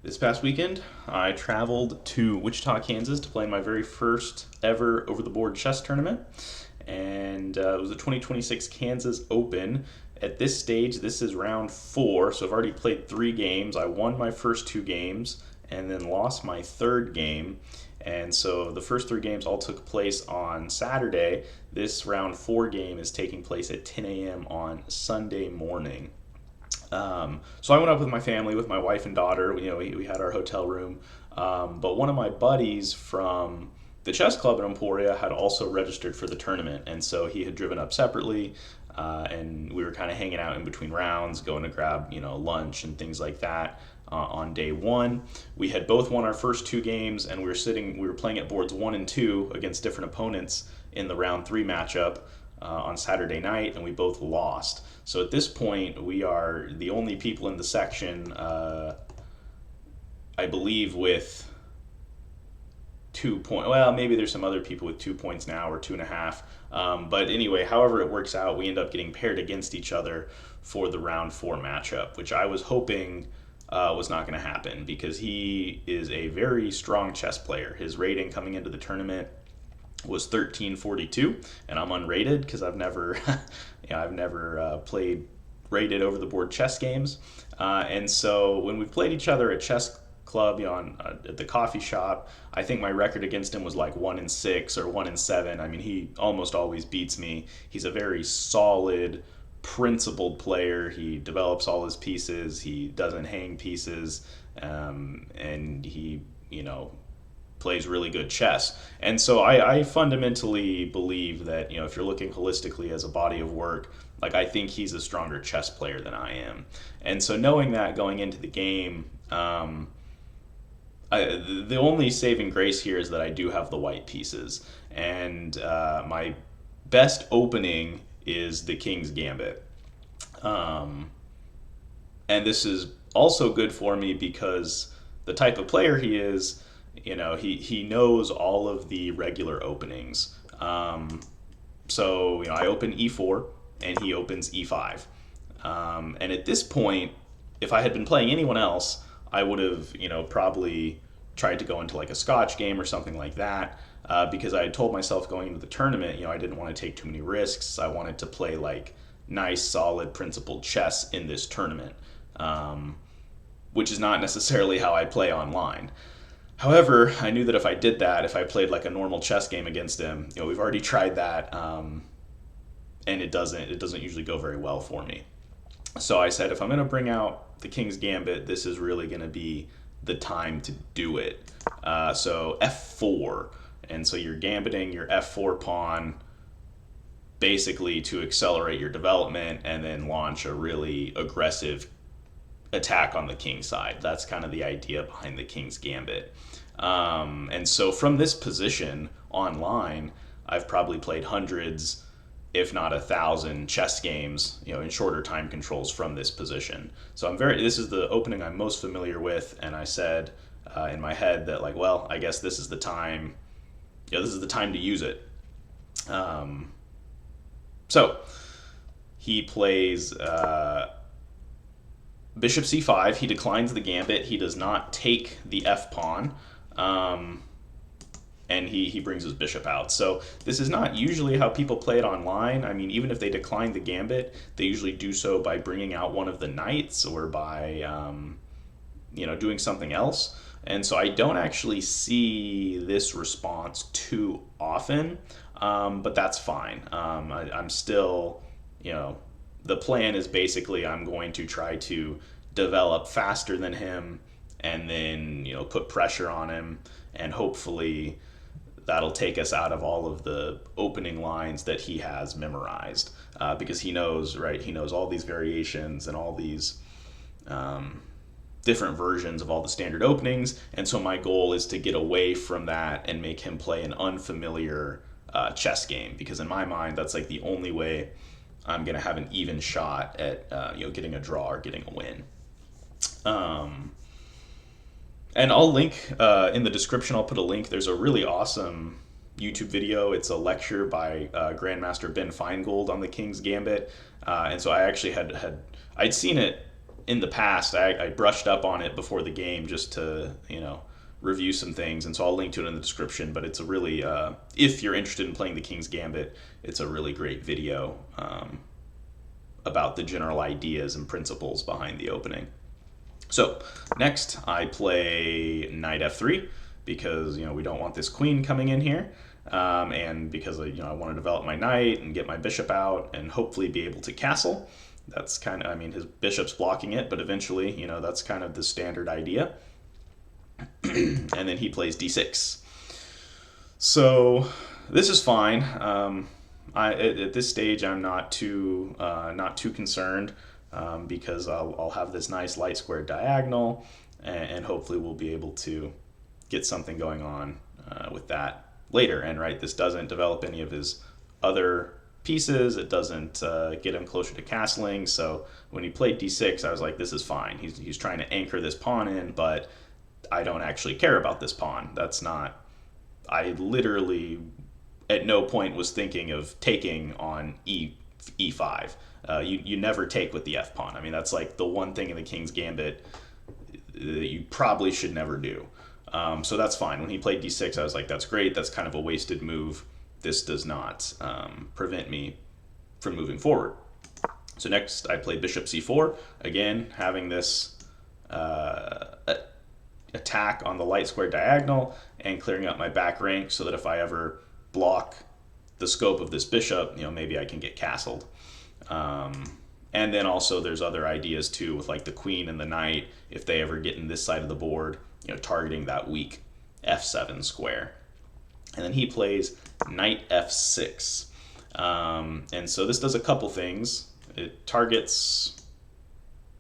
This past weekend, I traveled to Wichita, Kansas to play my very first ever over the board chess tournament. And it was the 2026 Kansas Open. At this stage, this is round four, so I've already played three games. I won my first two games and then lost my third game. And so the first three games all took place on Saturday. This round four game is taking place at 10 a.m. on Sunday morning. So I went up with my family, with my wife and daughter. We had our hotel room. But one of my buddies from the chess club in Emporia had also registered for the tournament, and so he had driven up separately, and we were kind of hanging out in between rounds, going to grab lunch and things like that. On day one, we had both won our first two games, and we were playing at boards one and two against different opponents in the round three matchup on Saturday night, and we both lost. So at this point, we are the only people in the section, I believe, with 2 points. Well, maybe there's some other people with 2 points now or two and a half. But anyway, however it works out, we end up getting paired against each other for the round four matchup, which I was hoping was not going to happen because he is a very strong chess player. His rating coming into the tournament was 1342, and I'm unrated because I've never, I've never played rated over the board chess games. And so when we've played each other at chess club, at the coffee shop, I think my record against him was like 1-6 or 1-7. I mean, he almost always beats me. He's a very solid, principled player. He develops all his pieces. He doesn't hang pieces, and he, plays really good chess. And so I fundamentally believe that, if you're looking holistically as a body of work, like I think he's a stronger chess player than I am. And so knowing that going into the game, the only saving grace here is that I do have the white pieces. And my best opening is the King's Gambit. Um, and this is also good for me because the type of player he is, he knows all of the regular openings. So I open e4 and he opens e5. And at this point, if I had been playing anyone else, I would have, probably tried to go into like a Scotch game or something like that. Because I had told myself going into the tournament, I didn't want to take too many risks. I wanted to play like nice, solid, principled chess in this tournament, which is not necessarily how I play online. However, I knew that if I did that, if I played like a normal chess game against him, we've already tried that, and it doesn't usually go very well for me. So I said, if I'm going to bring out the King's Gambit, this is really going to be the time to do it. So f4, and so you're gambiting your f4 pawn basically to accelerate your development and then launch a really aggressive attack on the king side. That's kind of the idea behind the King's Gambit. And so from this position online, I've probably played hundreds, if not 1,000 chess games, in shorter time controls from this position. So this is the opening I'm most familiar with, and I said in my head that like, well, I guess this is the time, this is the time to use it. So he plays bishop c5. He declines the gambit. He does not take the f pawn, and he brings his bishop out. So this is not usually how people play it online. I mean, even if they decline the gambit, they usually do so by bringing out one of the knights or by doing something else. And so I don't actually see this response too often, but that's fine. I'm still, the plan is basically I'm going to try to develop faster than him and then, put pressure on him, and hopefully that'll take us out of all of the opening lines that he has memorized, because he knows, right? He knows all these variations and all these different versions of all the standard openings. And so my goal is to get away from that and make him play an unfamiliar chess game, because in my mind, that's like the only way I'm going to have an even shot at getting a draw or getting a win. And I'll link in the description. I'll put a link. There's a really awesome YouTube video. It's a lecture by Grandmaster Ben Feingold on the King's Gambit, and so I actually I'd seen it in the past, I brushed up on it before the game just to, review some things, and so I'll link to it in the description. But it's a really, if you're interested in playing the King's Gambit, it's a really great video about the general ideas and principles behind the opening. So next, I play knight f3 because we don't want this queen coming in here, and because I want to develop my knight and get my bishop out and hopefully be able to castle. That's kind of, his bishop's blocking it, but eventually, that's kind of the standard idea. And then he plays d6. So this is fine. At this stage, I'm not too concerned because I'll have this nice light square diagonal, and hopefully we'll be able to get something going on with that later. And this doesn't develop any of his other pieces. It doesn't get him closer to castling. So when he played d6, I was like, this is fine. He's trying to anchor this pawn in, but I don't actually care about this pawn. That's not. I literally at no point was thinking of taking on e5. You never take with the f pawn. That's like the one thing in the King's Gambit that you probably should never do. So that's fine. When he played d6, I was like, that's great. That's kind of a wasted move. This does not prevent me from moving forward. So next, I play bishop c4. Again, having this attack on the light square diagonal and clearing up my back rank so that if I ever block the scope of this bishop, maybe I can get castled. And then also there's other ideas too with the queen and the knight, if they ever get in this side of the board, targeting that weak f7 square. And then he plays knight f6. And so this does a couple things. It targets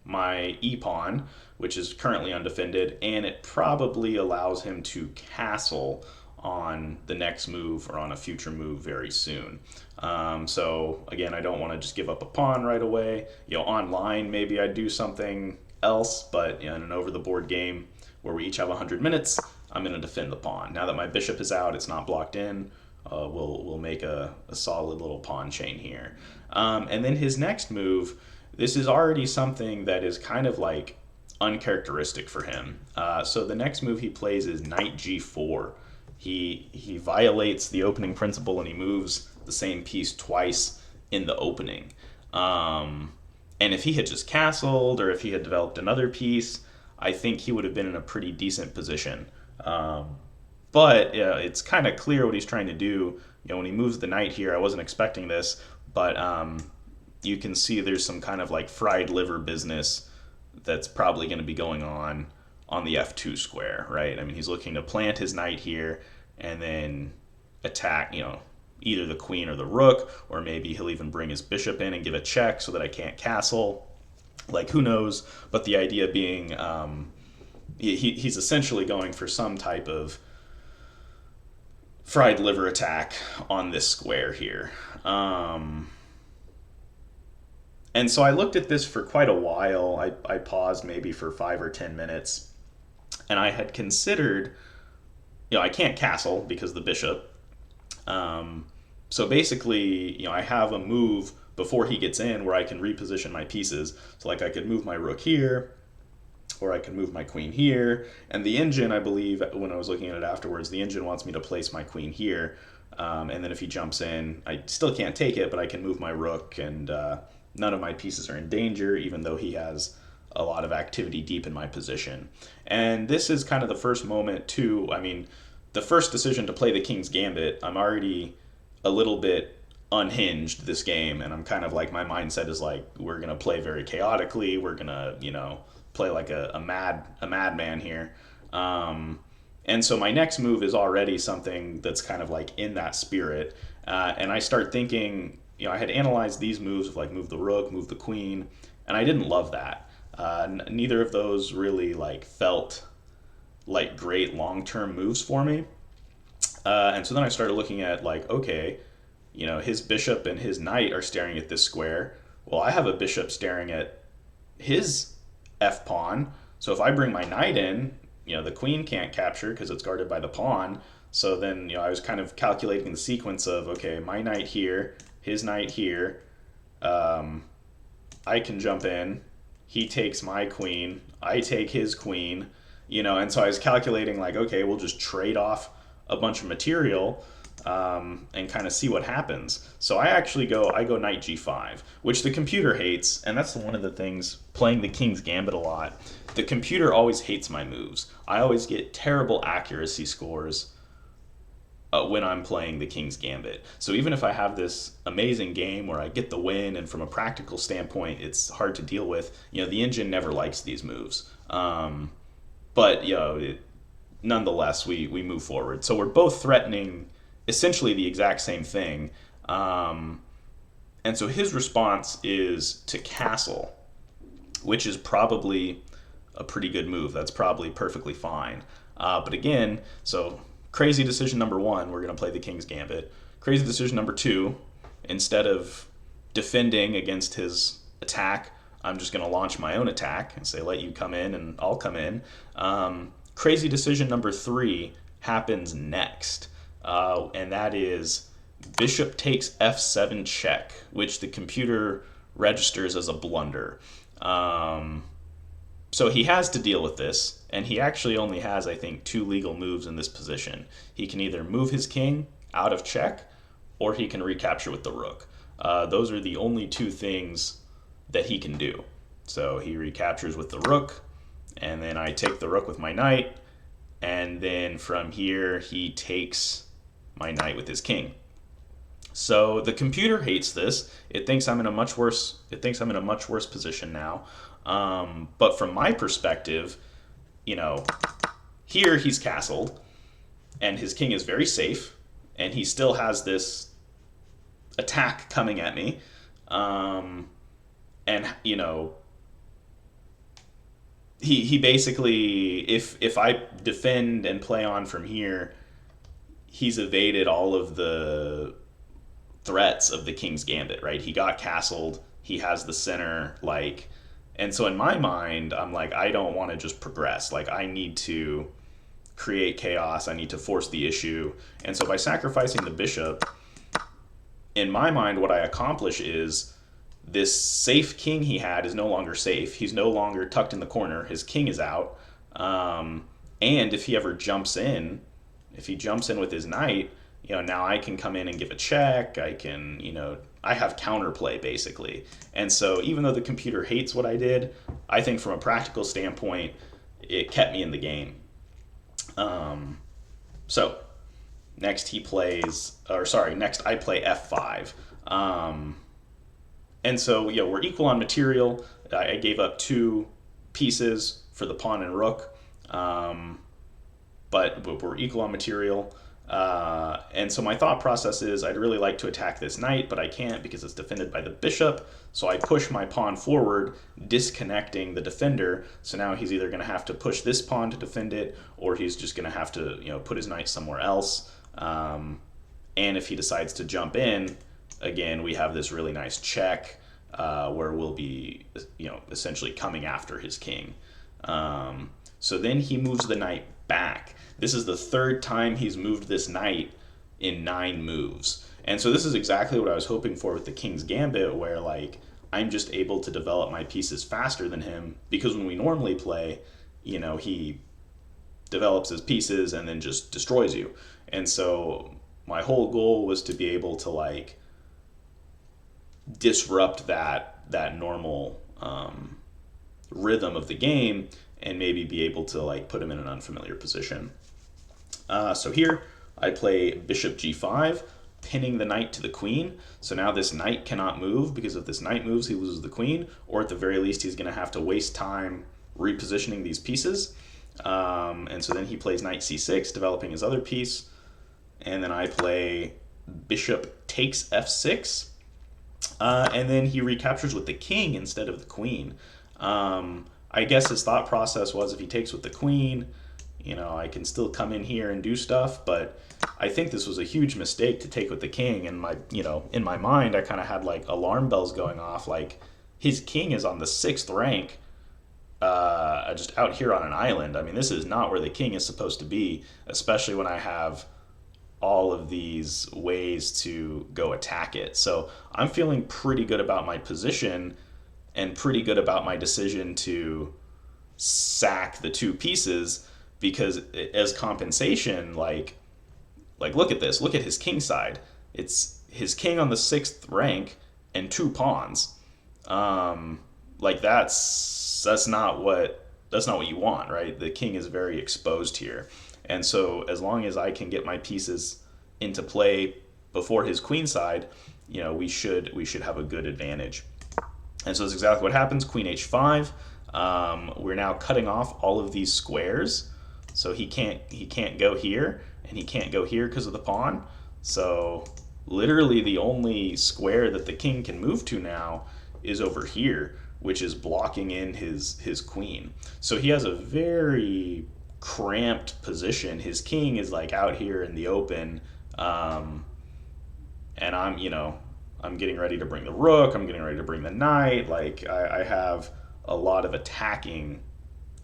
my e-pawn, which is currently undefended, and it probably allows him to castle on the next move or on a future move very soon. So again, I don't want to just give up a pawn right away. Online maybe I'd do something else, but in an over-the-board game where we each have 100 minutes, I'm going to defend the pawn. Now that my bishop is out, it's not blocked in, we'll make a solid little pawn chain here. And then his next move, this is already something that is kind of uncharacteristic for him. So the next move he plays is knight g4. He violates the opening principle and he moves the same piece twice in the opening. And if he had just castled or if he had developed another piece, I think he would have been in a pretty decent position. But it's kind of clear what he's trying to do. When he moves the knight here, I wasn't expecting this, but you can see there's some kind of fried liver business that's probably going to be going on the f2 square, right? He's looking to plant his knight here and then attack, either the queen or the rook, or maybe he'll even bring his bishop in and give a check so that I can't castle. Who knows? But the idea being he's essentially going for some type of fried liver attack on this square here. And so I looked at this for quite a while. I paused maybe for 5 or 10 minutes, and I had considered, I can't castle because the bishop. So basically, I have a move before he gets in where I can reposition my pieces. So I could move my rook here, or I can move my queen here. And the engine, I believe, when I was looking at it afterwards, the engine wants me to place my queen here. And then if he jumps in, I still can't take it, but I can move my rook, and none of my pieces are in danger, even though he has a lot of activity deep in my position. And this is kind of the first moment, too. The first decision to play the King's Gambit, I'm already a little bit unhinged this game, and I'm kind of my mindset is we're going to play very chaotically. We're going to, play like a madman here. And so my next move is already something that's kind of in that spirit. And I start thinking, I had analyzed these moves of move the rook, move the queen, and I didn't love that. Neither of those really felt like great long-term moves for me. And so then I started looking at okay, his bishop and his knight are staring at this square. Well, I have a bishop staring at his f pawn. So if I bring my knight in, the queen can't capture because it's guarded by the pawn. So then, I was kind of calculating the sequence of, okay, my knight here, his knight here. I can jump in. he takes my queen, I take his queen, and so I was calculating like, okay, we'll just trade off a bunch of material, and kind of see what happens. So I go knight g5, which the computer hates, and that's one of the things playing the King's Gambit a lot. The computer always hates my moves. I always get terrible accuracy scores when I'm playing the King's Gambit. So even if I have this amazing game where I get the win, and from a practical standpoint, it's hard to deal with, the engine never likes these moves. But nonetheless, we move forward. So we're both threatening essentially the exact same thing. And so his response is to castle, which is probably a pretty good move. That's probably perfectly fine. But again, so crazy decision number one, we're going to play the King's Gambit. Crazy decision number two, instead of defending against his attack, I'm just going to launch my own attack and say, let you come in and I'll come in. Crazy decision number three happens next, and that is bishop takes f7 check, which the computer registers as a blunder. So he has to deal with this, and he actually only has, I think, two legal moves in this position. He can either move his king out of check, or he can recapture with the rook. Those are the only two things that he can do. So he recaptures with the rook, and then I take the rook with my knight, and then from here he takes my knight with his king. So the computer hates this. It thinks I'm in a much worse. It thinks I'm in a much worse position now. But from my perspective, here he's castled, and his king is very safe, and he still has this attack coming at me. And he basically, if I defend and play on from here, he's evaded all of the threats of the King's Gambit, right? He got castled, he has the center, and so in my mind, I'm like, I don't want to just progress. Like, I need to create chaos, I need to force the issue. And so by sacrificing the bishop, in my mind, what I accomplish is this safe king he had is no longer safe. He's no longer tucked in the corner. His king is out. And if he ever jumps in, if he jumps in with his knight, now I can come in and give a check. I can, I have counterplay basically. And so even though the computer hates what I did, I think from a practical standpoint, it kept me in the game. So next next I play f5. And so, we're equal on material. I gave up two pieces for the pawn and rook, but we're equal on material. And so my thought process is I'd really like to attack this knight, but I can't because it's defended by the bishop. So I push my pawn forward, disconnecting the defender. So now he's either going to have to push this pawn to defend it, or he's just going to have to put his knight somewhere else. And if he decides to jump in, again, we have this really nice check where we'll be, essentially coming after his king. So then he moves the knight back. This is the third time he's moved this knight in 9 moves. And so this is exactly what I was hoping for with the King's Gambit, where I'm just able to develop my pieces faster than him, because when we normally play, he develops his pieces and then just destroys you. And so my whole goal was to be able to disrupt that normal rhythm of the game, and maybe be able to put him in an unfamiliar position. So here I play bishop g5, pinning the knight to the queen. So now this knight cannot move, because if this knight moves, he loses the queen, or at the very least, he's going to have to waste time repositioning these pieces. And so then he plays knight c6, developing his other piece. And then I play bishop takes f6. And then he recaptures with the king instead of the queen. I guess his thought process was, if he takes with the queen, I can still come in here and do stuff, but I think this was a huge mistake to take with the king. And in my mind, I kind of had alarm bells going off, his king is on the 6th rank, just out here on an island. I mean, this is not where the king is supposed to be, especially when I have all of these ways to go attack it. So I'm feeling pretty good about my position, and pretty good about my decision to sack the 2 pieces, because as compensation, like look at this. Look at his king side. It's his king on the 6th rank and 2 pawns. Like that's not what you want, right? The king is very exposed here. And so as long as I can get my pieces into play before his queen side, we should have a good advantage. And so that's exactly what happens. Queen h5. We're now cutting off all of these squares, so he can't go here, and he can't go here because of the pawn. So literally the only square that the king can move to now is over here, which is blocking in his queen. So he has a very cramped position. His king is like out here in the open, and I'm getting ready to bring the rook. I'm getting ready to bring the knight. Like I have a lot of attacking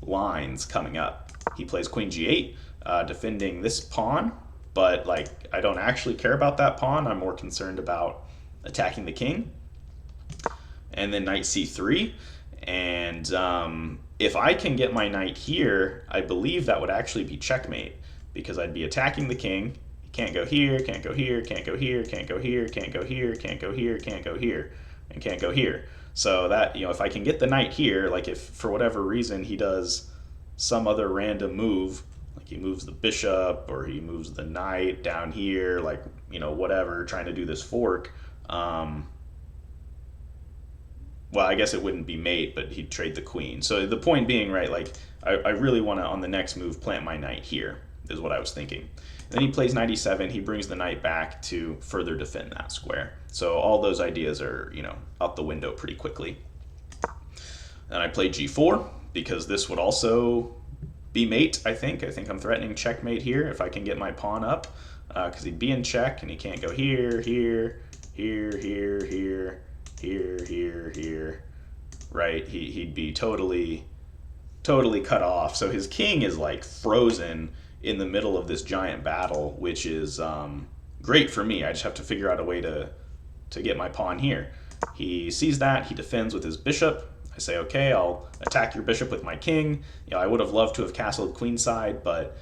lines coming up. He plays queen g8, defending this pawn, but like I don't actually care about that pawn. I'm more concerned about attacking the king. And then knight c3, and if I can get my knight here, I believe that would actually be checkmate, because I'd be attacking the king. He can't go here, can't go here, can't go here, can't go here, can't go here, can't go here, can't go here, and can't go here. So that, if I can get the knight here, like if for whatever reason he does some other random move, like he moves the bishop or he moves the knight down here, like, whatever, trying to do this fork, well, I guess it wouldn't be mate, but he'd trade the queen. So the point being, right, like I really want to, on the next move, plant my knight here, is what I was thinking. Then he plays knight e7. He brings the knight back to further defend that square. So all those ideas are, out the window pretty quickly. Then I play g4, because this would also be mate, I think. I think I'm threatening checkmate here if I can get my pawn up, because he'd be in check, and he can't go here, here, here, here, here, here, right? He'd be totally cut off. So his king is like frozen in the middle of this giant battle, which is great for me. I just have to figure out a way to get my pawn here. He sees that, he defends with his bishop. I say, okay, I'll attack your bishop with my king. I would have loved to have castled queenside, but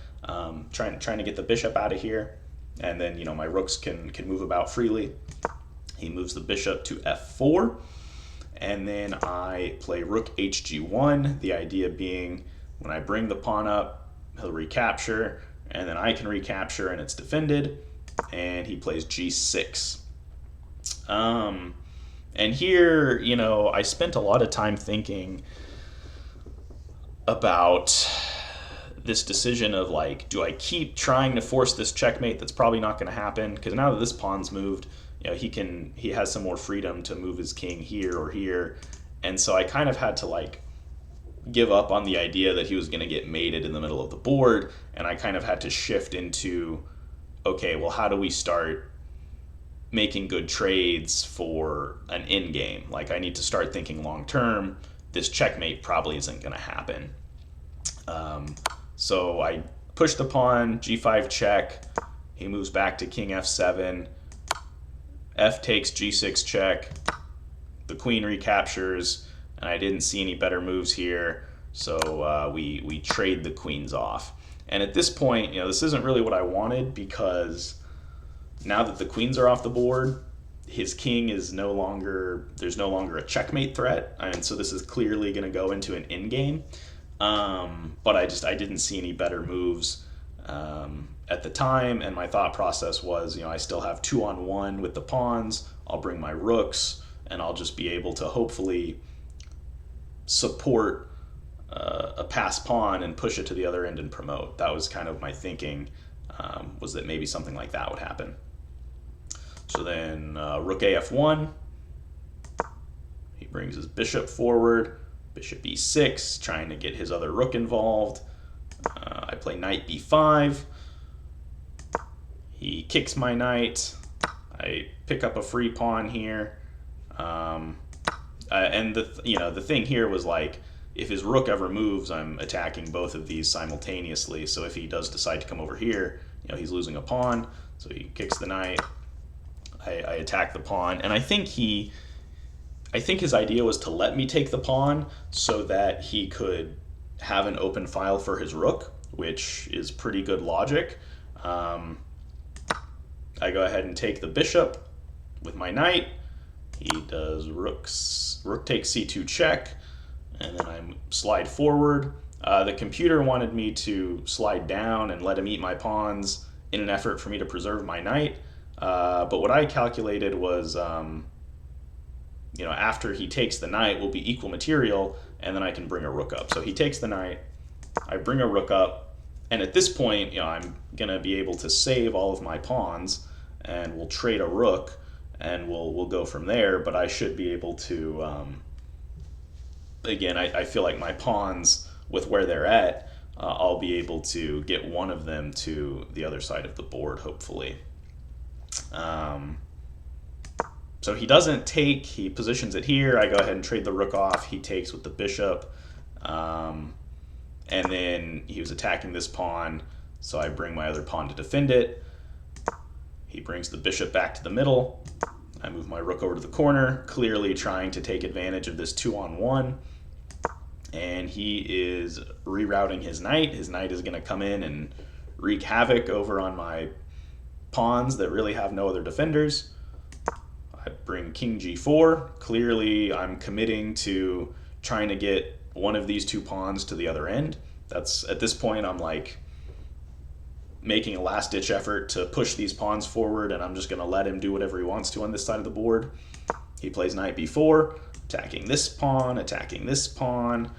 trying to get the bishop out of here, and then my rooks can move about freely. He moves the bishop to f4, and then I play rook hg1, the idea being when I bring the pawn up, he'll recapture, and then I can recapture and it's defended, and he plays g6. And here, I spent a lot of time thinking about this decision of like, do I keep trying to force this checkmate that's probably not going to happen? Because now that this pawn's moved, he has some more freedom to move his king here or here. And so I kind of had to like give up on the idea that he was going to get mated in the middle of the board, and I kind of had to shift into, okay, well, how do we start making good trades for an end game? Like, I need to start thinking long term. This checkmate probably isn't going to happen. So I push the pawn, g5 check. He moves back to king f7. F takes g6 check. The queen recaptures, and I didn't see any better moves here, so we trade the queens off. And at this point, this isn't really what I wanted, because now that the queens are off the board, his king is there's no longer a checkmate threat, and so this is clearly going to go into an endgame. But I didn't see any better moves at the time, and my thought process was, I still have 2-on-1 with the pawns. I'll bring my rooks, and I'll just be able to hopefully support a passed pawn and push it to the other end and promote. That was kind of my thinking, was that maybe something like that would happen. So then rook af1. He brings his bishop forward. Bishop e6, trying to get his other rook involved. I play knight b5. He kicks my knight. I pick up a free pawn here. And the thing here was like, if his rook ever moves, I'm attacking both of these simultaneously. So if he does decide to come over here, he's losing a pawn. So he kicks the knight. I attack the pawn, and I think I think his idea was to let me take the pawn so that he could have an open file for his rook, which is pretty good logic. I go ahead and take the bishop with my knight. He does rook takes c2 check, and then I slide forward. The computer wanted me to slide down and let him eat my pawns in an effort for me to preserve my knight. But what I calculated was, after he takes the knight, will be equal material, and then I can bring a rook up. So he takes the knight, I bring a rook up, and at this point, I'm gonna be able to save all of my pawns, and we'll trade a rook, and we'll go from there. But I should be able to, again, I feel like my pawns, with where they're at, I'll be able to get one of them to the other side of the board, hopefully. So he doesn't take, he positions it here. I go ahead and trade the rook off. He takes with the bishop. And then he was attacking this pawn, so I bring my other pawn to defend it. He brings the bishop back to the middle. I move my rook over to the corner, clearly trying to take advantage of this 2-on-1. And he is rerouting his knight. His knight is going to come in and wreak havoc over on my pawns that really have no other defenders. I bring king g4. Clearly, I'm committing to trying to get one of these two pawns to the other end. That's, at this point, I'm like making a last-ditch effort to push these pawns forward, and I'm just going to let him do whatever he wants to on this side of the board. He plays knight b4, attacking this pawn, attacking this pawn.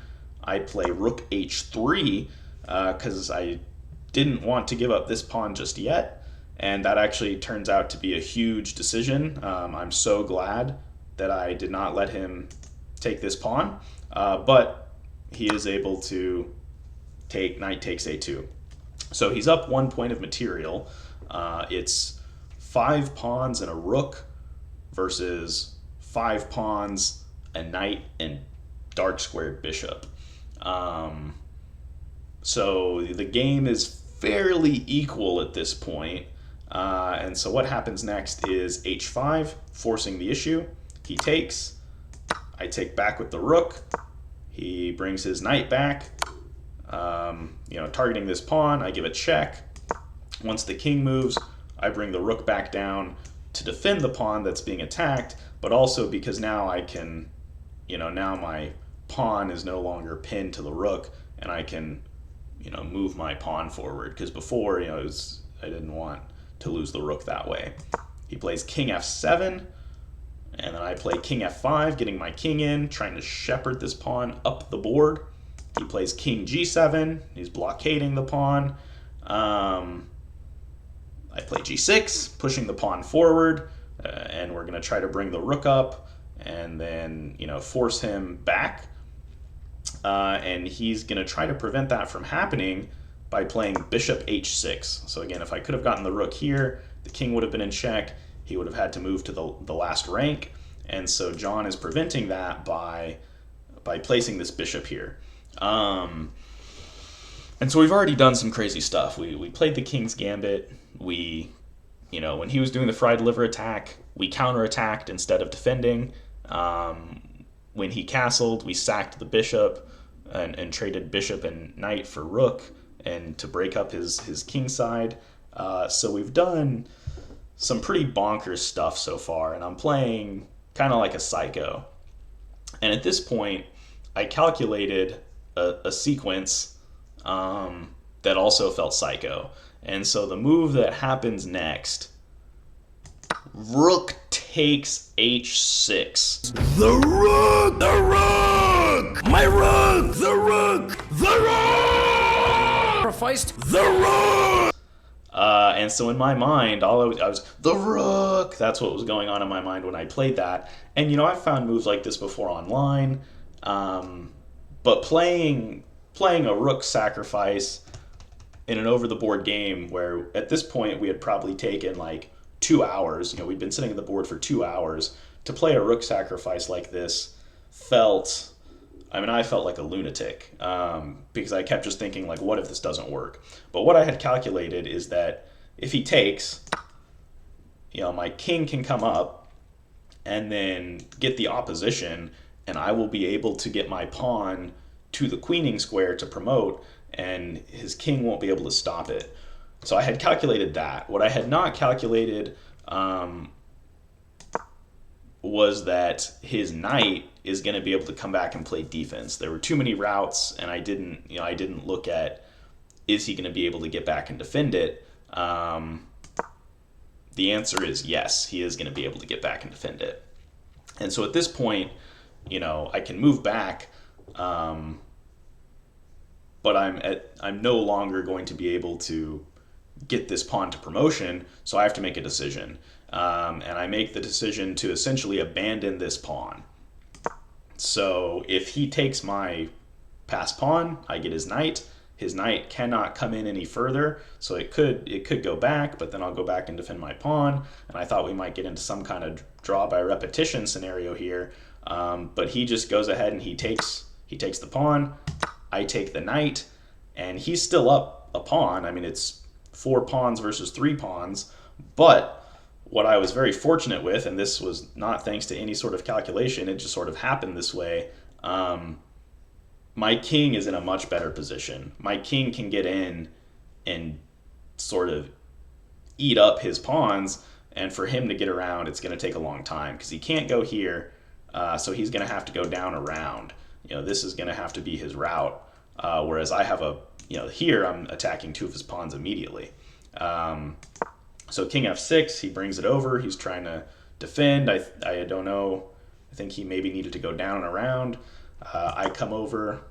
I play rook h3 because I didn't want to give up this pawn just yet, and that actually turns out to be a huge decision. I'm so glad that I did not let him take this pawn, but he is able to take knight takes a2. So he's up 1 point of material. It's 5 pawns and a rook versus 5 pawns, a knight, and dark squared bishop. So the game is fairly equal at this point. And so what happens next is h5, forcing the issue. He takes. I take back with the rook. He brings his knight back. Targeting this pawn, I give a check. Once the king moves, I bring the rook back down to defend the pawn that's being attacked, but also because now I can, now my pawn is no longer pinned to the rook, and I can, move my pawn forward. Because before, I didn't want to lose the rook that way. He plays king f7, and then I play king f5, getting my king in, trying to shepherd this pawn up the board. He plays king g7. He's blockading the pawn. I play g6, pushing the pawn forward, and we're going to try to bring the rook up and then, force him back. And he's going to try to prevent that from happening by playing bishop h6. So again, if I could have gotten the rook here, the king would have been in check. He would have had to move to the last rank. And so John is preventing that by placing this bishop here. And so we've already done some crazy stuff. We played the King's Gambit. We, when he was doing the fried liver attack, we counterattacked instead of defending. When he castled, we sacked the bishop and traded bishop and knight for rook and to break up his king side. So we've done some pretty bonkers stuff so far, and I'm playing kind of like a psycho. And at this point, I calculated a sequence that also felt psycho. And so the move that happens next, rook takes h6. The rook! The rook! My rook! The rook! The rook! Sacrificed the rook! And so in my mind, I was, the rook! That's what was going on in my mind when I played that. And, I've found moves like this before online. But playing a rook sacrifice in an over-the-board game where at this point we had probably taken like 2 hours, we'd been sitting at the board for 2 hours, to play a rook sacrifice like this I felt like a lunatic because I kept just thinking, like, what if this doesn't work? But what I had calculated is that if he takes, my king can come up, and then get the opposition, and I will be able to get my pawn to the queening square to promote, and his king won't be able to stop it. So I had calculated that. What I had not calculated was that his knight is going to be able to come back and play defense. There were too many routes, and I didn't look at, is he going to be able to get back and defend it? The answer is yes, he is going to be able to get back and defend it. And so at this point, I can move back, but I'm no longer going to be able to get this pawn to promotion, so I have to make a decision. And I make the decision to essentially abandon this pawn. So if he takes my passed pawn, I get his knight. His knight cannot come in any further, so it could go back, but then I'll go back and defend my pawn. And I thought we might get into some kind of draw by repetition scenario here, but he just goes ahead and he takes the pawn. I take the knight, and he's still up a pawn. I mean, it's 4 pawns versus 3 pawns, but what I was very fortunate with, and this was not thanks to any sort of calculation, it just sort of happened this way. My king is in a much better position. My king can get in and sort of eat up his pawns, and for him to get around, it's going to take a long time because he can't go here, so he's going to have to go down around. This is going to have to be his route, whereas I have here I'm attacking 2 of his pawns immediately. So king f6, he brings it over. He's trying to defend. I don't know. I think he maybe needed to go down and around. I come over.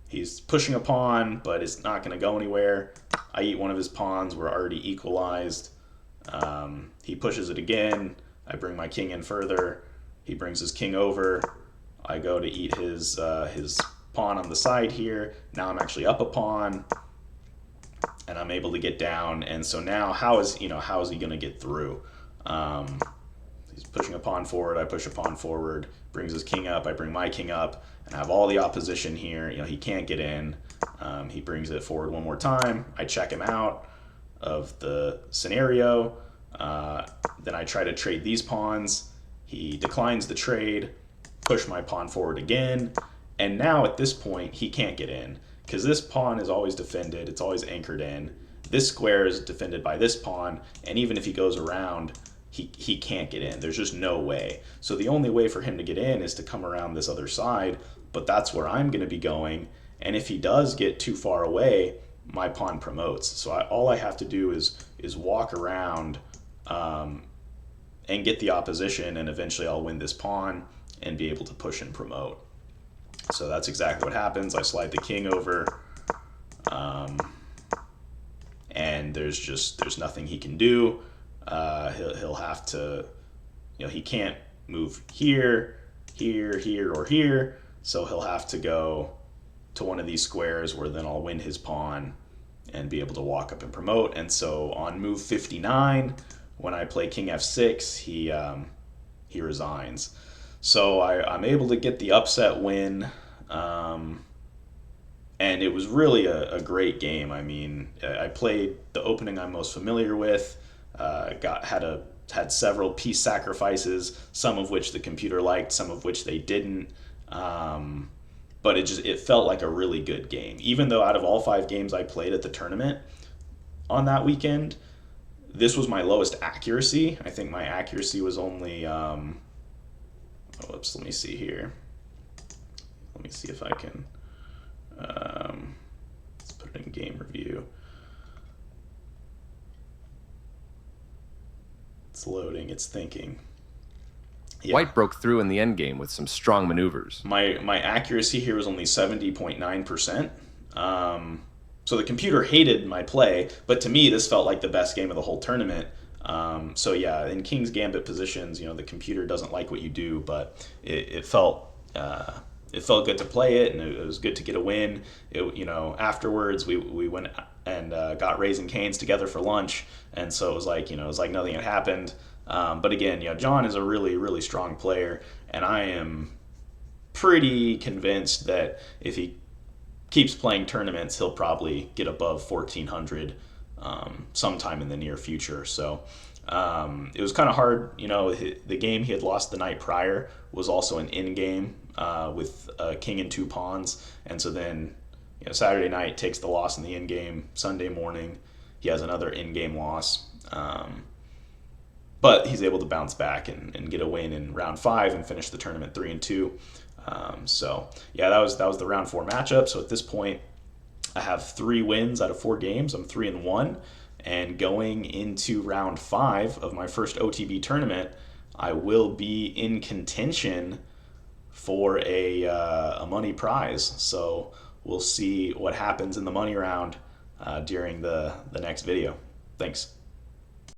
He's pushing a pawn, but it's not going to go anywhere. I eat one of his pawns. We're already equalized. He pushes it again. I bring my king in further. He brings his king over. I go to eat his pawn on the side here. Now I'm actually up a pawn, and I'm able to get down. And so now, how is he going to get through? He's pushing a pawn forward. I push a pawn forward. Brings his king up. I bring my king up, and I have all the opposition here. He can't get in. He brings it forward one more time. I check him out of the scenario. Then I try to trade these pawns. He declines the trade. Push my pawn forward again. And now at this point, he can't get in because this pawn is always defended. It's always anchored in. This square is defended by this pawn, and even if he goes around, he can't get in. There's just no way. So the only way for him to get in is to come around this other side, but that's where I'm going to be going. And if he does get too far away, my pawn promotes. So all I have to do is walk around and get the opposition, and eventually I'll win this pawn and be able to push and promote. So that's exactly what happens. I slide the king over, and there's nothing he can do. He'll have to, he can't move here, or here, so he'll have to go to one of these squares where then I'll win his pawn and be able to walk up and promote. And so on move 59, when I play king f6, he resigns. So I'm able to get the upset win, and it was really a great game. I mean, I played the opening I'm most familiar with. Had several piece sacrifices, some of which the computer liked, some of which they didn't. But it felt like a really good game. Even though out of all 5 games I played at the tournament on that weekend, this was my lowest accuracy. I think my accuracy was only, let me see here. Let me see if I can, let's put it in game review. It's loading, it's thinking. Yeah. White broke through in the endgame with some strong maneuvers. My accuracy here was only 70.9%. So the computer hated my play, but to me this felt like the best game of the whole tournament. So yeah, in King's Gambit positions, the computer doesn't like what you do, but it felt good to play it, and it was good to get a win. Afterwards we went and got Raising Cane's together for lunch, and so it was like nothing had happened. But again, John is a really, really strong player, and I am pretty convinced that if he keeps playing tournaments, he'll probably get above 1,400 sometime in the near future. So It was kind of hard, the game he had lost the night prior was also an in-game with a king and 2 pawns, and so then Saturday night takes the loss in the in-game. Sunday morning he has another in-game loss, but he's able to bounce back and get a win in round 5 and finish the tournament 3-2. So yeah, that was the round 4 matchup. So at this point, I have 3 wins out of 4 games. I'm 3-1. And going into round 5 of my first OTB tournament, I will be in contention for a money prize. So we'll see what happens in the money round during the next video. Thanks.